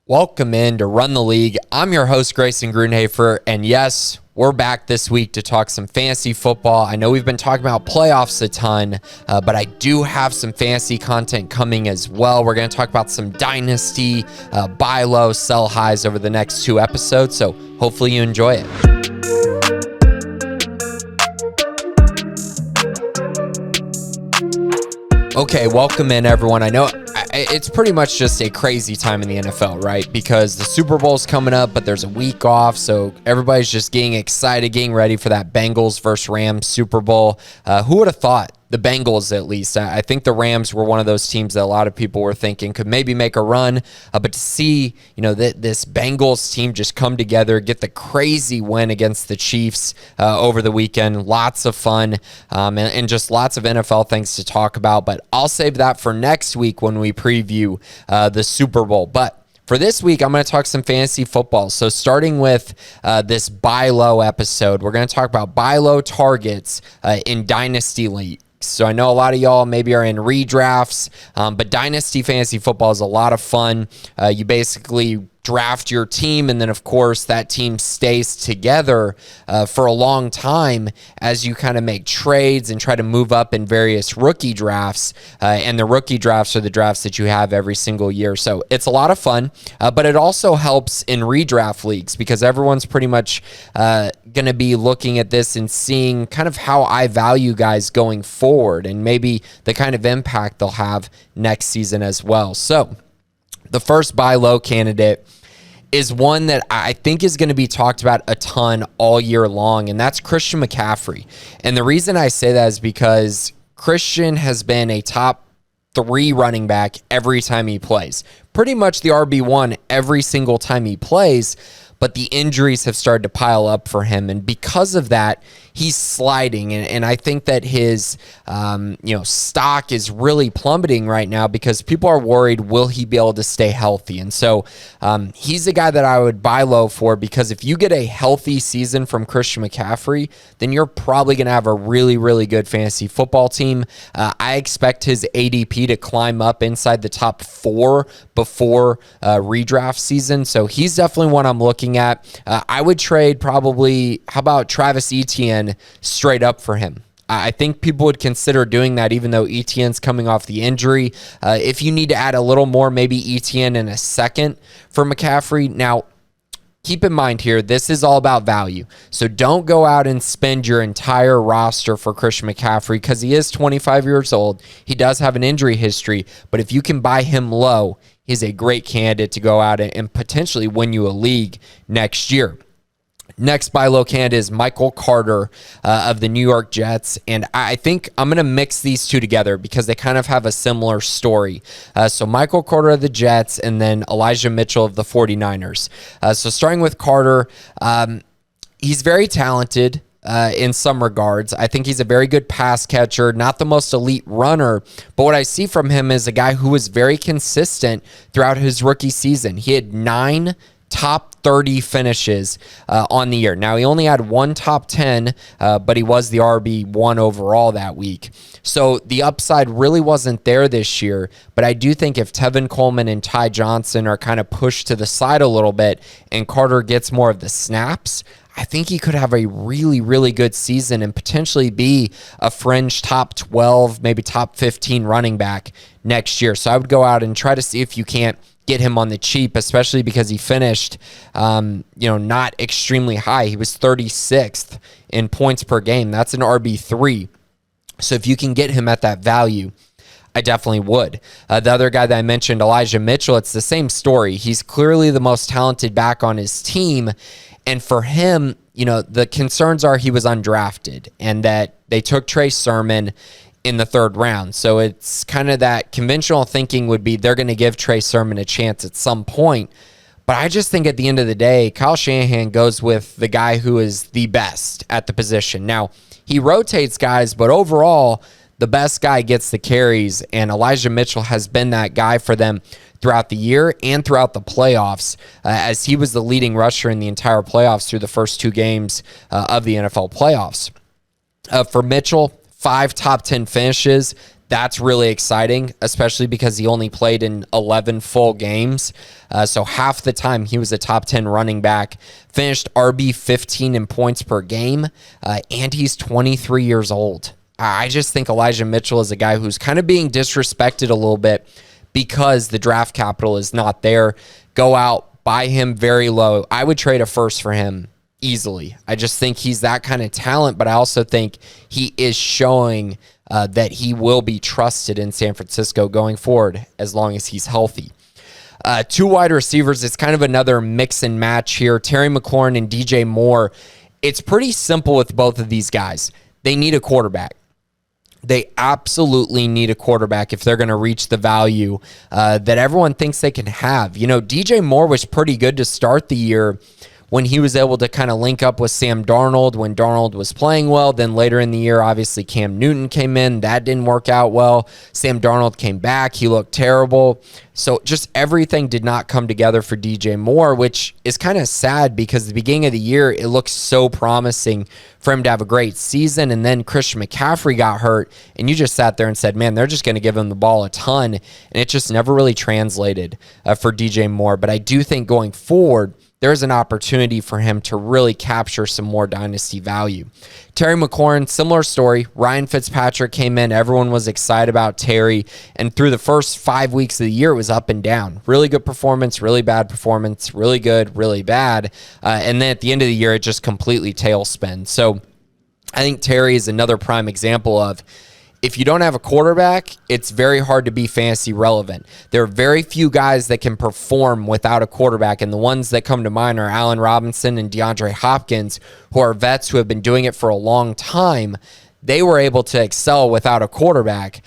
Welcome in to Run the League. I'm your host, Grayson Grunhafer, and yes, we're back this week to talk some fantasy football. I know we've been talking about playoffs a ton, but I do have some fantasy content coming as well. We're going to talk about some Dynasty, buy low, sell highs over the next 2 episodes, so hopefully you enjoy it. Okay, welcome in, everyone. I know it's pretty much just a crazy time in the NFL, right? Because the Super Bowl's coming up, but there's a week off, so everybody's just getting excited, getting ready for that Bengals versus Rams Super Bowl. Who would have thought? The Bengals, at least. I think the Rams were one of those teams that a lot of people were thinking could maybe make a run. But to see, this Bengals team just come together, get the crazy win against the Chiefs over the weekend, lots of fun and just lots of NFL things to talk about. But I'll save that for next week when we preview the Super Bowl. But for this week, I'm going to talk some fantasy football. So starting with this buy low episode, we're going to talk about buy low targets in Dynasty League. So I know a lot of y'all maybe are in redrafts, but Dynasty Fantasy Football is a lot of fun. You basically draft your team, and then, of course, that team stays together for a long time as you kind of make trades and try to move up in various rookie drafts. And the rookie drafts are the drafts that you have every single year. So it's a lot of fun, but it also helps in redraft leagues because everyone's pretty much going to be looking at this and seeing kind of how I value guys going forward and maybe the kind of impact they'll have next season as well. So the first buy low candidate is one that I think is going to be talked about a ton all year long, and that's Christian McCaffrey. And the reason I say that is because Christian has been a top 3 running back every time he plays. Pretty much the RB1 every single time he plays, but the injuries have started to pile up for him. And because of that, he's sliding. And I think that his stock is really plummeting right now because people are worried, will he be able to stay healthy? And so he's a guy that I would buy low for because if you get a healthy season from Christian McCaffrey, then you're probably going to have a really, really good fantasy football team. I expect his ADP to climb up inside the top 4 before redraft season. So he's definitely one I'm looking at. I would trade probably, how about Travis Etienne straight up for him? I think people would consider doing that even though Etienne's coming off the injury. If you need to add a little more, maybe Etienne in a second for McCaffrey. Now, keep in mind here, this is all about value. So don't go out and spend your entire roster for Christian McCaffrey because he is 25 years old. He does have an injury history, but if you can buy him low, he's a great candidate to go out and potentially win you a league next year. Next buy low candidate is Michael Carter of the New York Jets. And I think I'm going to mix these two together because they kind of have a similar story. So Michael Carter of the Jets and then Elijah Mitchell of the 49ers. So starting with Carter, he's very talented in some regards. I think he's a very good pass catcher, not the most elite runner, but what I see from him is a guy who was very consistent throughout his rookie season. He had 9 top 30 finishes on the year. Now, he only had 1 top 10, but he was the RB1 overall that week. So the upside really wasn't there this year, but I do think if Tevin Coleman and Ty Johnson are kind of pushed to the side a little bit and Carter gets more of the snaps, I think he could have a really, really good season and potentially be a fringe top 12, maybe top 15 running back next year. So I would go out and try to see if you can't get him on the cheap, especially because he finished, not extremely high. He was 36th in points per game. That's an RB3. So if you can get him at that value, I definitely would. The other guy that I mentioned, Elijah Mitchell, it's the same story. He's clearly the most talented back on his team. And for him, the concerns are he was undrafted and that they took Trey Sermon in the 3rd round. So it's kind of that conventional thinking would be they're going to give Trey Sermon a chance at some point. But I just think at the end of the day, Kyle Shanahan goes with the guy who is the best at the position. Now, he rotates guys, but overall, the best guy gets the carries, and Elijah Mitchell has been that guy for them throughout the year and throughout the playoffs, as he was the leading rusher in the entire playoffs through the first 2 games of the NFL playoffs. For Mitchell, 5 top 10 finishes. That's really exciting, especially because he only played in 11 full games. So half the time he was a top 10 running back, finished RB 15 in points per game, and he's 23 years old. I just think Elijah Mitchell is a guy who's kind of being disrespected a little bit because the draft capital is not there. Go out, buy him very low. I would trade a first for him easily. I just think he's that kind of talent, but I also think he is showing that he will be trusted in San Francisco going forward as long as he's healthy. Two wide receivers, it's kind of another mix and match here. Terry McLaurin and DJ Moore. It's pretty simple with both of these guys. They need a quarterback. They absolutely need a quarterback if they're going to reach the value that everyone thinks they can have. You know, DJ Moore was pretty good to start the year when he was able to kind of link up with Sam Darnold when Darnold was playing well. Then later in the year, obviously Cam Newton came in. That didn't work out well. Sam Darnold came back. He looked terrible. So just everything did not come together for DJ Moore, which is kind of sad because at the beginning of the year, it looked so promising for him to have a great season. And then Christian McCaffrey got hurt, and you just sat there and said, man, they're just going to give him the ball a ton. And it just never really translated for DJ Moore. But I do think going forward, there's an opportunity for him to really capture some more dynasty value. Terry McLaurin, similar story. Ryan Fitzpatrick came in. Everyone was excited about Terry. And through the first 5 weeks of the year, it was up and down. Really good performance, really bad performance, really good, really bad. And then at the end of the year, it just completely tailspin. So I think Terry is another prime example of if you don't have a quarterback, it's very hard to be fantasy relevant. There are very few guys that can perform without a quarterback, and the ones that come to mind are Allen Robinson and DeAndre Hopkins, who are vets who have been doing it for a long time. They were able to excel without a quarterback,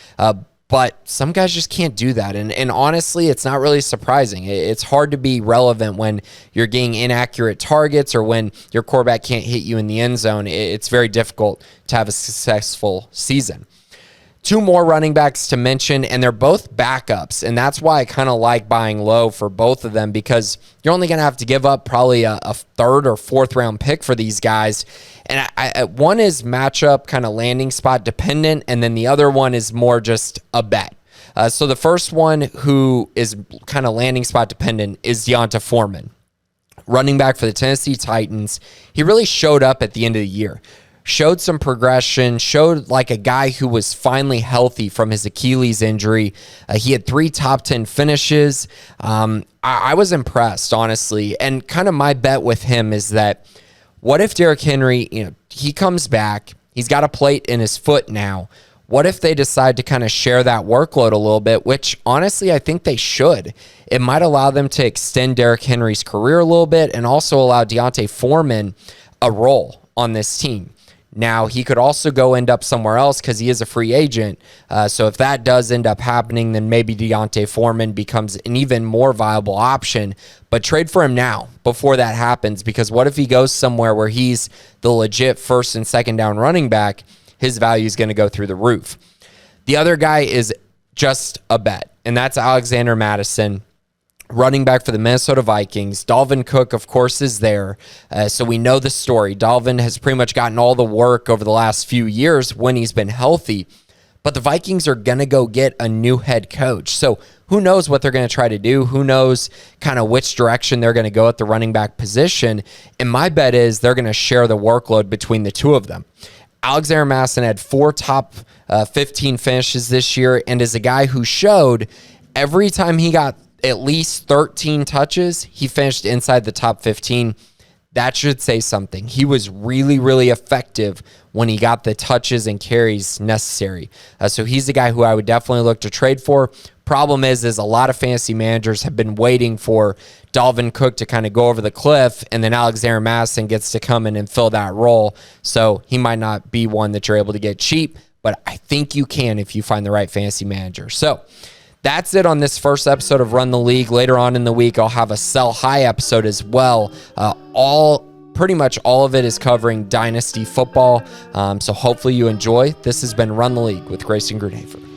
but some guys just can't do that. And honestly, it's not really surprising. It's hard to be relevant when you're getting inaccurate targets or when your quarterback can't hit you in the end zone. It's very difficult to have a successful season. Two more running backs to mention, and they're both backups, and that's why I kind of like buying low for both of them because you're only going to have to give up probably a third or fourth round pick for these guys. And one is matchup kind of landing spot dependent, and then the other one is more just a bet. So the first one who is kind of landing spot dependent is Deonta Foreman, running back for the Tennessee Titans. He really showed up at the end of the year. Showed some progression, showed like a guy who was finally healthy from his Achilles injury. He had 3 top 10 finishes. I was impressed, honestly. And kind of my bet with him is that what if Derrick Henry, he comes back, he's got a plate in his foot now. What if they decide to kind of share that workload a little bit, which honestly I think they should. It might allow them to extend Derrick Henry's career a little bit and also allow Deonta Foreman a role on this team. Now, he could also go end up somewhere else because he is a free agent. So if that does end up happening, then maybe Deonta Foreman becomes an even more viable option. But trade for him now before that happens, because what if he goes somewhere where he's the legit first and second down running back? His value is going to go through the roof. The other guy is just a bet, and that's Alexander Mattison, running back for the Minnesota Vikings. Dalvin Cook, of course, is there. So we know the story. Dalvin has pretty much gotten all the work over the last few years when he's been healthy. But the Vikings are going to go get a new head coach. So who knows what they're going to try to do? Who knows kind of which direction they're going to go at the running back position? And my bet is they're going to share the workload between the two of them. Alexander Mattison had 4 top 15 finishes this year and is a guy who showed every time he got at least 13 touches, he finished inside the top 15. That should say something. He was really, really effective when he got the touches and carries necessary. So he's the guy who I would definitely look to trade for. Problem is a lot of fantasy managers have been waiting for Dalvin Cook to kind of go over the cliff, and then Alexander Mattison gets to come in and fill that role. So he might not be one that you're able to get cheap, but I think you can if you find the right fantasy manager. So that's it on this first episode of Run the League. Later on in the week, I'll have a Sell High episode as well. Pretty much all of it is covering Dynasty football. So hopefully you enjoy. This has been Run the League with Grayson Grunhafer.